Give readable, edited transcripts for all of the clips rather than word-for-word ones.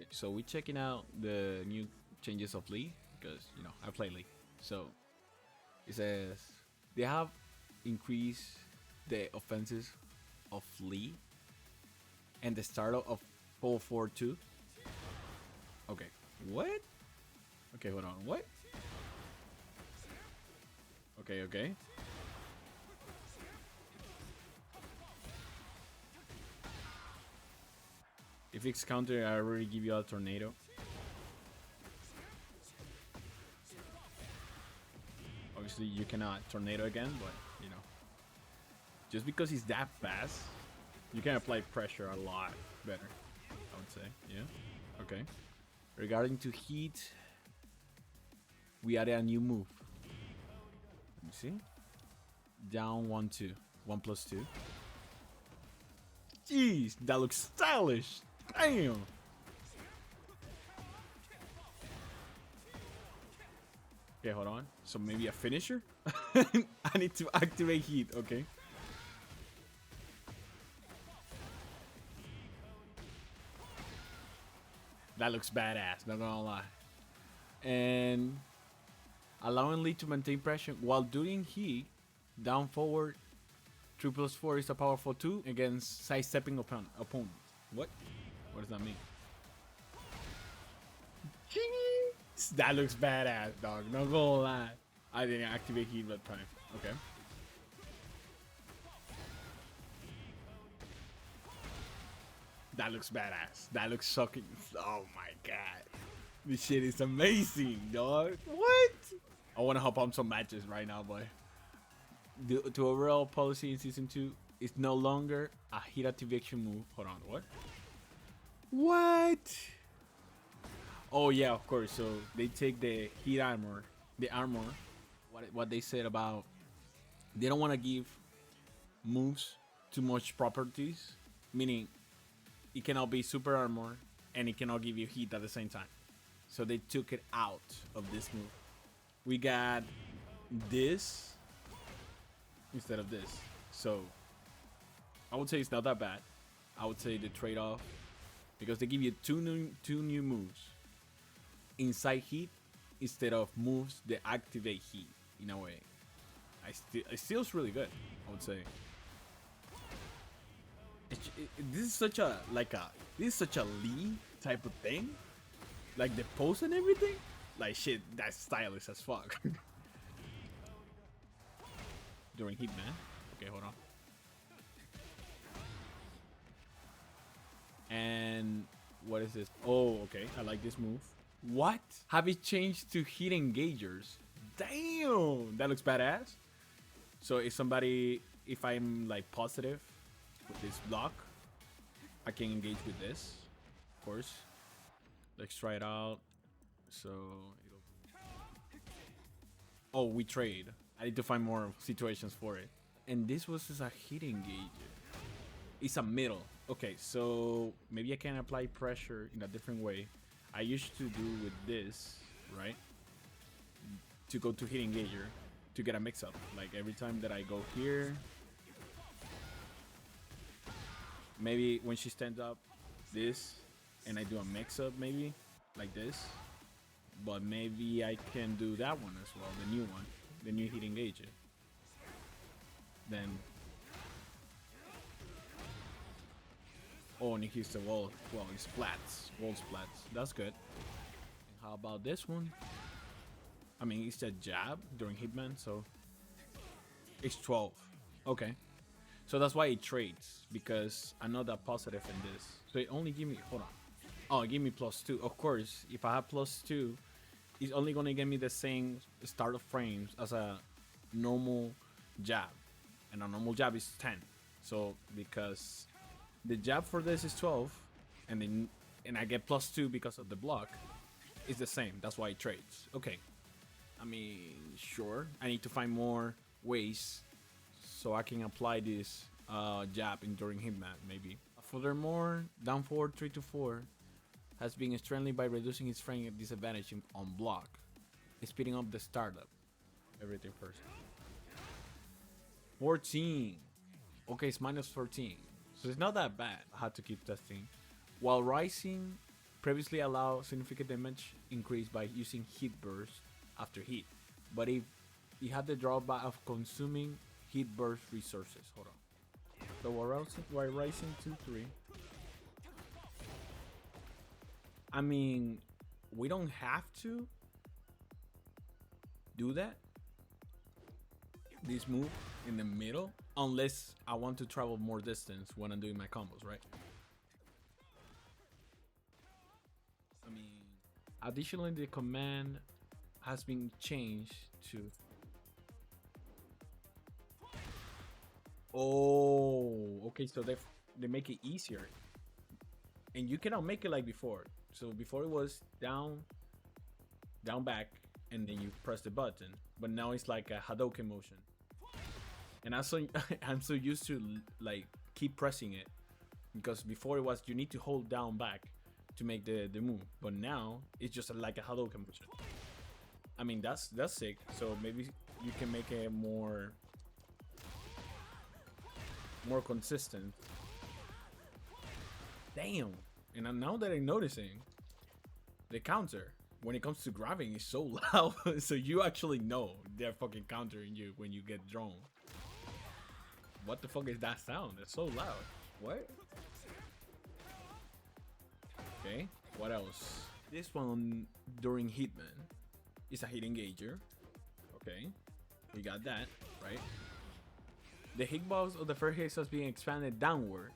So we're checking out the new changes of Lee because you know I play Lee. So it says they have increased the offenses of Lee and the startup of 442. Okay, what? Okay, hold on. What? Okay. If it's counter, I already give you a tornado. Obviously, you cannot tornado again, but you know, just because he's that fast, you can apply pressure a lot better. I would say, yeah. Okay. Regarding to heat, we added a new move. Let me see. Down 1-2, 1+2. Jeez, that looks stylish. Damn. Okay, hold on. So maybe a finisher? I need to activate heat, okay. That looks badass, not gonna lie. And allowing Lee to maintain pressure while doing heat, down forward, 3+4 is a powerful 2 against sidestepping opponent. What? What does that mean? Jeez, that looks badass, dog. Not gonna lie. I didn't activate heat that time. Okay. That looks badass. That looks shocking. Oh my god. This shit is amazing, dog. What? I want to hop on some matches right now, boy. The overall policy in Season 2 is no longer a heat activation move. Hold on, what? What? Oh yeah, of course. So they take the heat armor, the armor. What they said about they don't want to give moves too much properties, meaning it cannot be super armor and it cannot give you heat at the same time. So they took it out of this move. We got this instead of this. So I would say it's not that bad. I would say the trade-off, because they give you two new moves inside heat instead of moves that activate heat in a way. It feels really good, I would say. This is such a Lee type of thing, like the pose and everything. Like shit, that's stylish as fuck. During heat, man. Okay, hold on. And what is this? Oh, okay. I like this move. What? Have it changed to heat engagers? Damn, that looks badass. So if I'm like positive with this block, I can engage with this, of course. Let's try it out. So oh, we trade. I need to find more situations for it. And this was just a heat engager. It's a middle. Okay, so maybe I can apply pressure in a different way. I used to do with this, right? To go to hit engager to get a mix up. Like every time that I go here, maybe when she stands up, this, and I do a mix up maybe like this. But maybe I can do that one as well, the new one, the new hit engager. Then oh, and it hits the wall. Well, it's splats. Wall splats. That's good. And how about this one? I mean, it's a jab during Hitman, so it's 12. Okay. So that's why it trades, because I know that positive in this. So it only give me, hold on. Oh, give me +2. Of course, if I have +2, it's only gonna give me the same start of frames as a normal jab. And a normal jab is 10. So because the jab for this is 12, and I get +2 because of the block, it's the same. That's why it trades. Okay. I mean, sure. I need to find more ways so I can apply this jab during Hitman, maybe. Furthermore, down forward 3-4 has been strengthened by reducing its frame disadvantage on block, speeding up the startup. Everything first. 14. Okay, it's -14. So it's not that bad. I had to keep testing. While rising Previously allowed significant damage increase by using hit burst after hit, but if you have the drawback of consuming hit burst resources. Hold on. So while rising 2-3. I mean, we don't have to do that. This move in the middle, unless I want to travel more distance when I'm doing my combos, right? I mean, additionally, the command has been changed to. Oh, okay. So they make it easier, and you cannot make it like before. So before it was down, down, back, and then you press the button. But now it's like a Hadouken motion. And also, I'm so used to like keep pressing it, because before it was you need to hold down back to make the move. But now it's just like a Hadouken motion. I mean, that's sick. So maybe you can make it more consistent. Damn. And now that I'm noticing, the counter when it comes to grabbing is so loud. So you actually know they're fucking countering you when you get drawn. What the fuck is that sound? It's so loud. What? Okay, what else? This one during Hitman is a hit engager. Okay, we got that, right? The hitbox of the first hit is being expanded downward,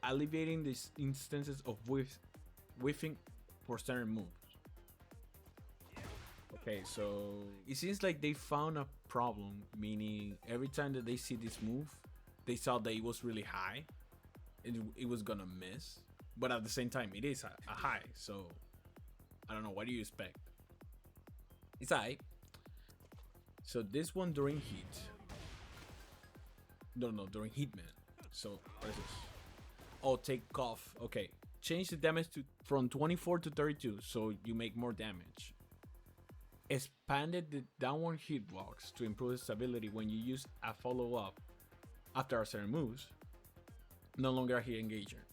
alleviating the instances of whiffing for certain moves. Okay, so it seems like they found a problem, meaning every time that they see this move, they saw that it was really high, it was gonna miss, but at the same time, it is a high, so I don't know, what do you expect? It's high. So this one during heat, no, during Hitman. So what is this? Oh, take off. Okay, change the damage from 24 to 32, so you make more damage. Expanded the downward hitbox to improve stability when you use a follow-up after a certain moves. No longer a hit engager.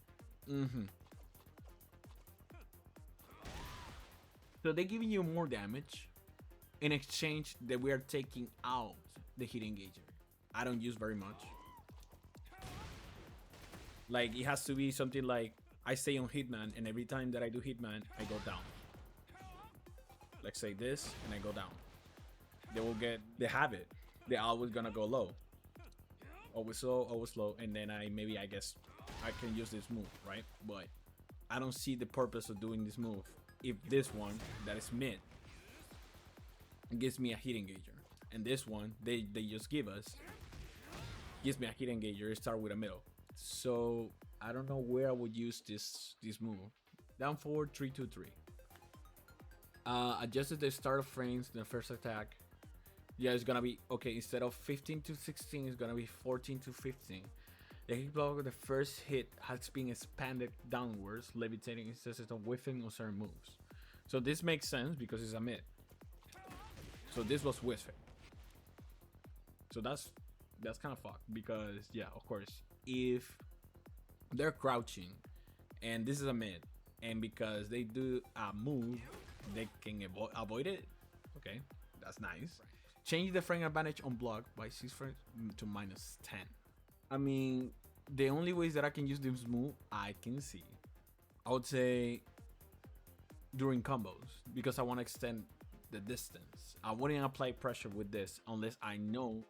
So they're giving you more damage in exchange that we are taking out the hit engager. I don't use very much. Like, it has to be something like I stay on Hitman, and every time that I do Hitman, I go down. Like, say this, and I go down. They have it. They're always gonna go low. Always low, and then I guess I can use this move, right? But I don't see the purpose of doing this move if this one that is mid gives me a hit engager, and this one they just gives me a hit engager. Start with a middle. So I don't know where I would use this move. Down forward 3-2-3. Adjusted the start of frames in the first attack. Yeah, it's gonna be okay. Instead of 15 to 16, it's gonna be 14 to 15. The hitbox of the first hit has been expanded downwards, levitating instead of whiffing on certain moves. So this makes sense because it's a mid. So this was whiffing. So that's kind of fucked, because yeah, of course, if they're crouching and this is a mid, and because they do a move, they can avoid it. Okay, that's nice. Change the frame advantage on block by 6 frames to -10. I mean, the only ways that I can use this move I can see, I would say during combos, because I want to extend the distance. I wouldn't apply pressure with this unless I know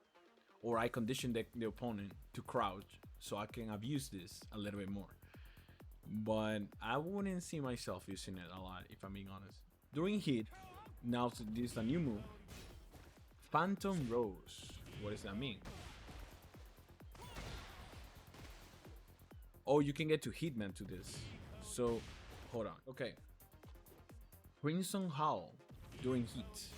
or I condition the opponent to crouch, so I can abuse this a little bit more. But I wouldn't see myself using it a lot, if I'm being honest. During hit, now this is a new move. Phantom Rose. What does that mean? Oh, you can get to Hitman to this. So, hold on. Okay. Crimson Howl during heat.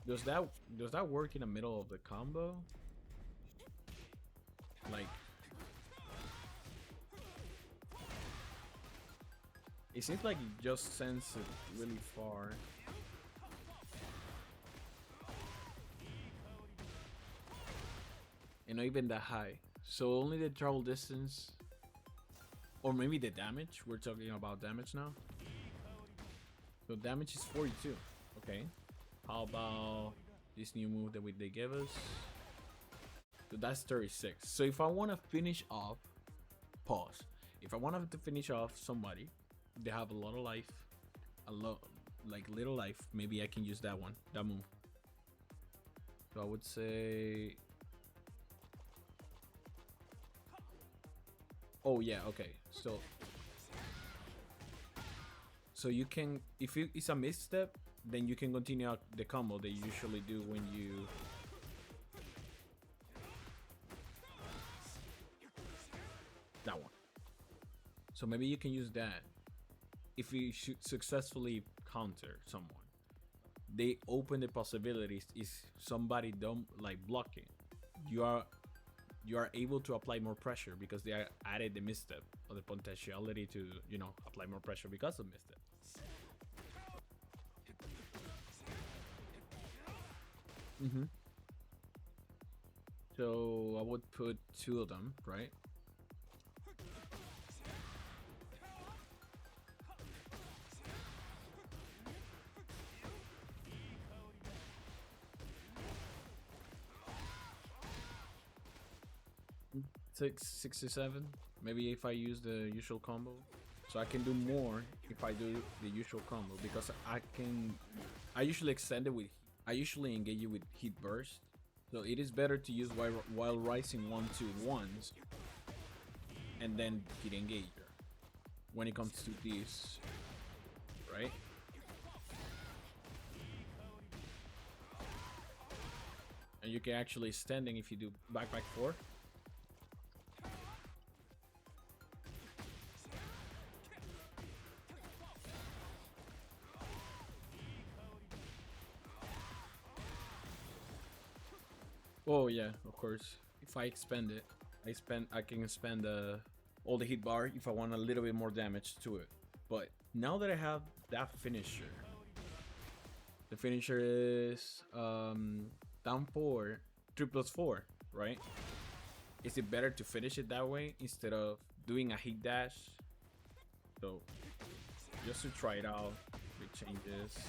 Does that work in the middle of the combo? Like, it seems like it just sends it really far. And not even that high. So only the travel distance, or maybe the damage. We're talking about damage now. So damage is 42. Okay. How about this new move that they gave us? So that's 36. So if I want to finish off, pause. If I want to finish off somebody, they have a lot of life, like little life. Maybe I can use that one, that move. So I would say, oh yeah, okay. So you can, if it's a misstep, then you can continue out the combo that you usually do when you. That one. So maybe you can use that if you should successfully counter someone. They open the possibilities if somebody don't like blocking. You are able to apply more pressure because they added the misstep or the potentiality to, you know, apply more pressure because of misstep. So I would put 2 of them, right? Six to 7. Maybe if I use the usual combo, so I can do more if I do the usual combo because I usually extend it with. I usually engage you with heat burst, so it is better to use while rising 1-2-1s and then hit engager when it comes to this, right? And you can actually standing if you do back 4. Oh yeah, of course. If I expand it, I can expand all the hit bar if I want a little bit more damage to it. But now that I have that finisher, the finisher is down 4, 3+4, right? Is it better to finish it that way instead of doing a hit dash? So just to try it out, we change this.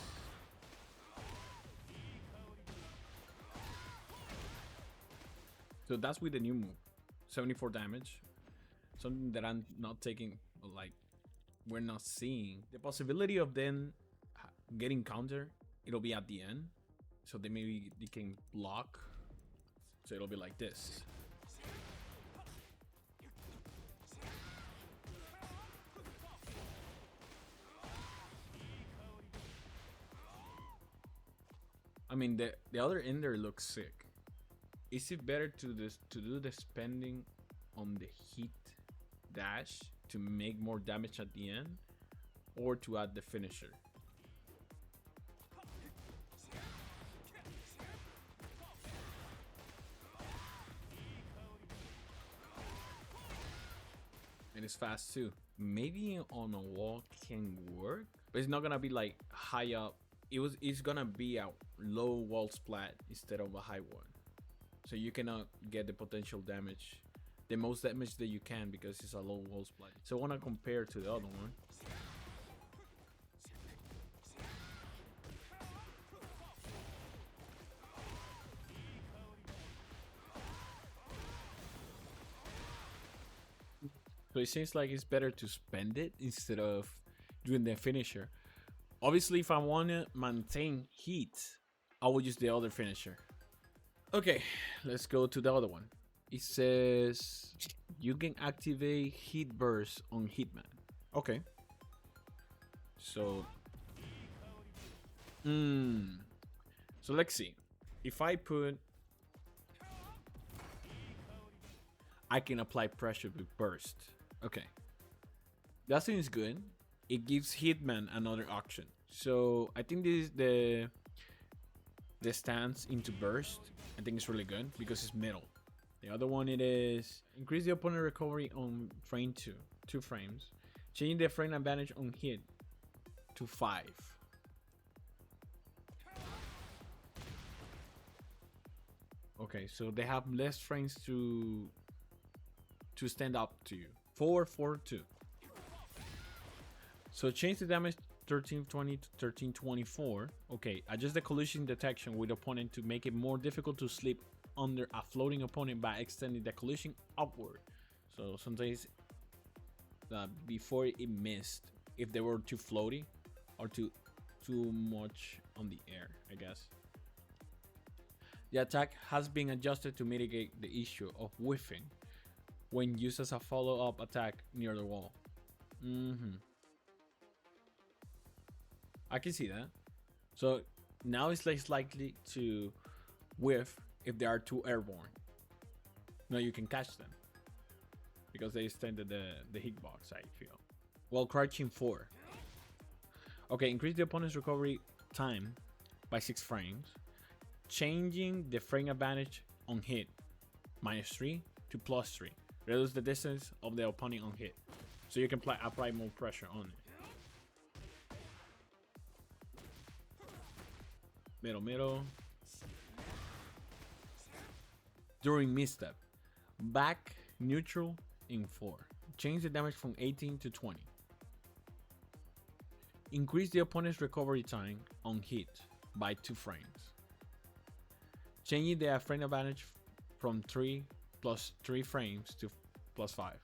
So that's with the new move, 74 damage. Something that I'm not taking, like, we're not seeing. The possibility of then getting counter, it'll be at the end. So maybe they can block. So it'll be like this. I mean, the other ender looks sick. Is it better to do the spending on the hit dash to make more damage at the end, or to add the finisher? And it's fast too. Maybe on a wall can work, but it's not gonna be like high up. It's gonna be a low wall splat instead of a high one. So you cannot get the potential damage, the most damage that you can, because it's a low wall splat. So I want to compare to the other one. So it seems like it's better to spend it instead of doing the finisher. Obviously, if I want to maintain heat, I will use the other finisher. Okay, let's go to the other one. It says you can activate heat burst on Hitman. Okay. So, so let's see. If I put, I can apply pressure with burst. Okay, that seems good. It gives Hitman another option. So I think this is the stance into burst. I think it's really good because it's middle. The other one, it is increase the opponent recovery on frame 2 frames, changing the frame advantage on hit to 5. Okay, so they have less frames to stand up to you. 442. So change the damage 1320 to 1324. Okay, adjust the collision detection with opponent to make it more difficult to slip under a floating opponent by extending the collision upward. So sometimes before it missed, if they were too floaty or too much on the air, I guess. The attack has been adjusted to mitigate the issue of whiffing when used as a follow-up attack near the wall. I can see that. So now it's less likely to whiff if they are too airborne. Now you can catch them because they extended the hitbox, I feel. While crouching 4. Okay, increase the opponent's recovery time by 6 frames, changing the frame advantage on hit -3 to +3. Reduce the distance of the opponent on hit, so you can apply more pressure on it. Middle. During misstep, back neutral in 4. Change the damage from 18 to 20. Increase the opponent's recovery time on hit by 2 frames. Changing the frame advantage from 3 plus 3 frames to +5.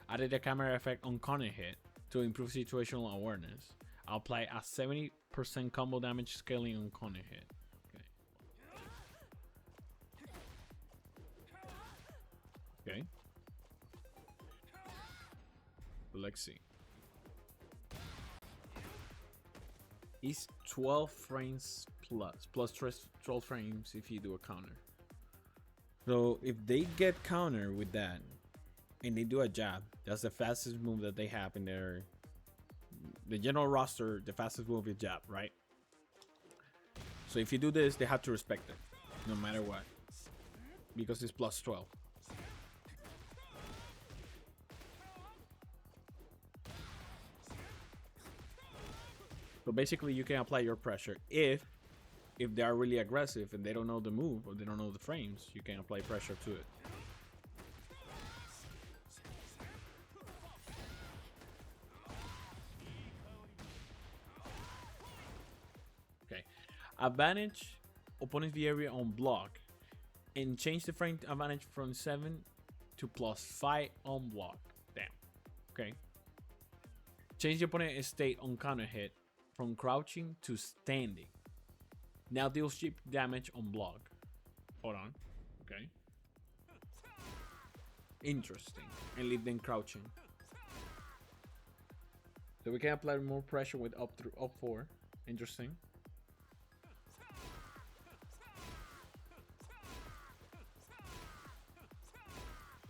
Added a camera effect on corner hit to improve situational awareness. Apply a 70% combo damage scaling on corner hit. Okay. Let's see. It's 12 frames plus 12 frames if you do a counter. So if they get counter with that and they do a jab, that's the fastest move that they have in the general roster. The fastest move is jab, right? So if you do this, they have to respect it no matter what, because it's +12. So basically you can apply your pressure if they are really aggressive and they don't know the move or they don't know the frames, you can apply pressure to it. Okay. Advantage opponent's V area on block and change the frame advantage from 7 to +5 on block. Damn. Okay. Change the opponent's state on counter hit from crouching to standing. Now deal chip damage on block. Hold on. Okay. Interesting. And leave them crouching. So we can apply more pressure with up 4. Interesting.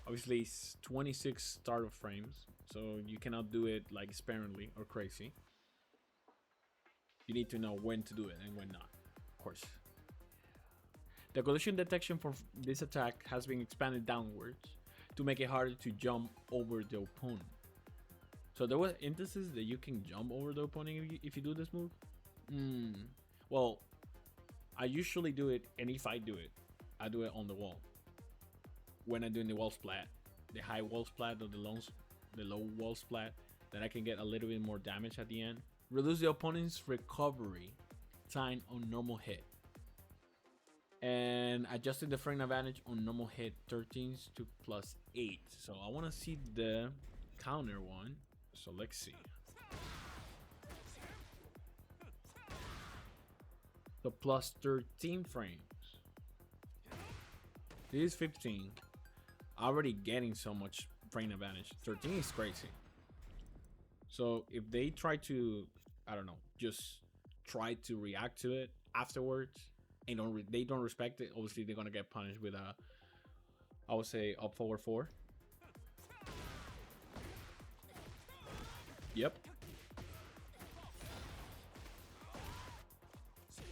Obviously it's 26 startup frames, so you cannot do it like sparingly or crazy. You need to know when to do it and when not, of course. The collision detection for this attack has been expanded downwards to make it harder to jump over the opponent. So there was instances that you can jump over the opponent if you do this move. Well, I usually do it, and if I do it, I do it on the wall. When I'm doing the wall splat, the high wall splat or the low wall splat, then I can get a little bit more damage at the end. Reduce the opponent's recovery time on normal hit. And adjusting the frame advantage on normal hit 13 to +8. So I want to see the counter one. So let's see. So +13 frames. This is 15. Already getting so much frame advantage. 13 is crazy. So if they try to, I don't know, just try to react to it afterwards and they don't respect it, obviously they're gonna get punished with a, I would say, up forward 4. Yep.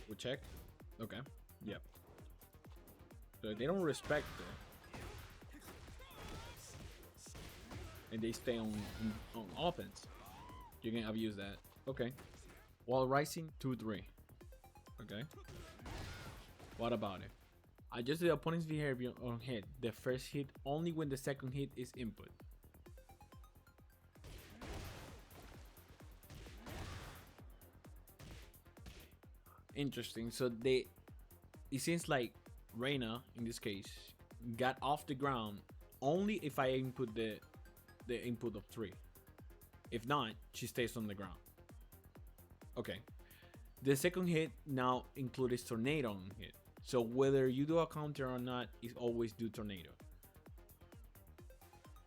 We'll check. Okay. Yep. So if they don't respect it and they stay on offense, you can abuse that. Okay. While rising 2-3. Okay. What about it? Adjust the opponent's behavior on hit. The first hit only when the second hit is input. Interesting. So it seems like Reina in this case got off the ground only if I input the input of 3. If not, she stays on the ground. Okay. The second hit now includes tornado on hit. So whether you do a counter or not, it always do tornado.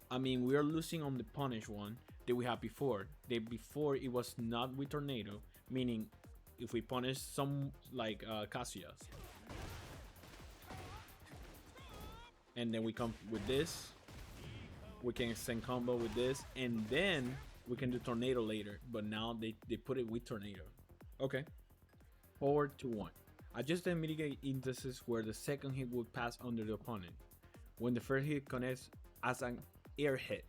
I mean, we are losing on the punish one that we had before. Before it was not with tornado, meaning if we punish some like Cassius, and then we come with this, we can extend combo with this, and then we can do tornado later. But now they put it with tornado. Okay. 4-1. Adjust and mitigate instances where the second hit would pass under the opponent when the first hit connects as an air hit.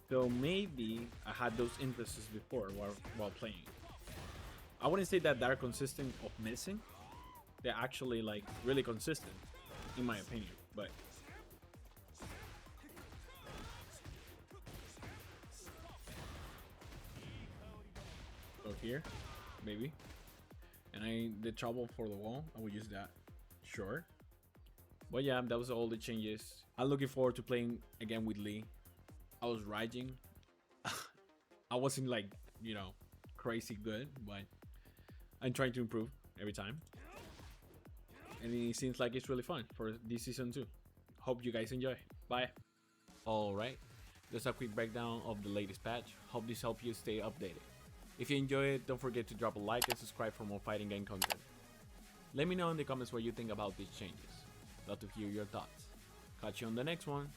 So maybe I had those instances before while playing. I wouldn't say that they're consistent of missing. They're actually like really consistent, in my opinion. But so here, maybe. And I did trouble for the wall. I will use that. Sure. But yeah, that was all the changes. I'm looking forward to playing again with Lee. I was raging. I wasn't like, you know, crazy good, but I'm trying to improve every time. And it seems like it's really fun for this season too. Hope you guys enjoy. Bye. Alright, just a quick breakdown of the latest patch. Hope this helped you stay updated. If you enjoy it, don't forget to drop a like and subscribe for more fighting game content. Let me know in the comments what you think about these changes. Love to hear your thoughts. Catch you on the next one.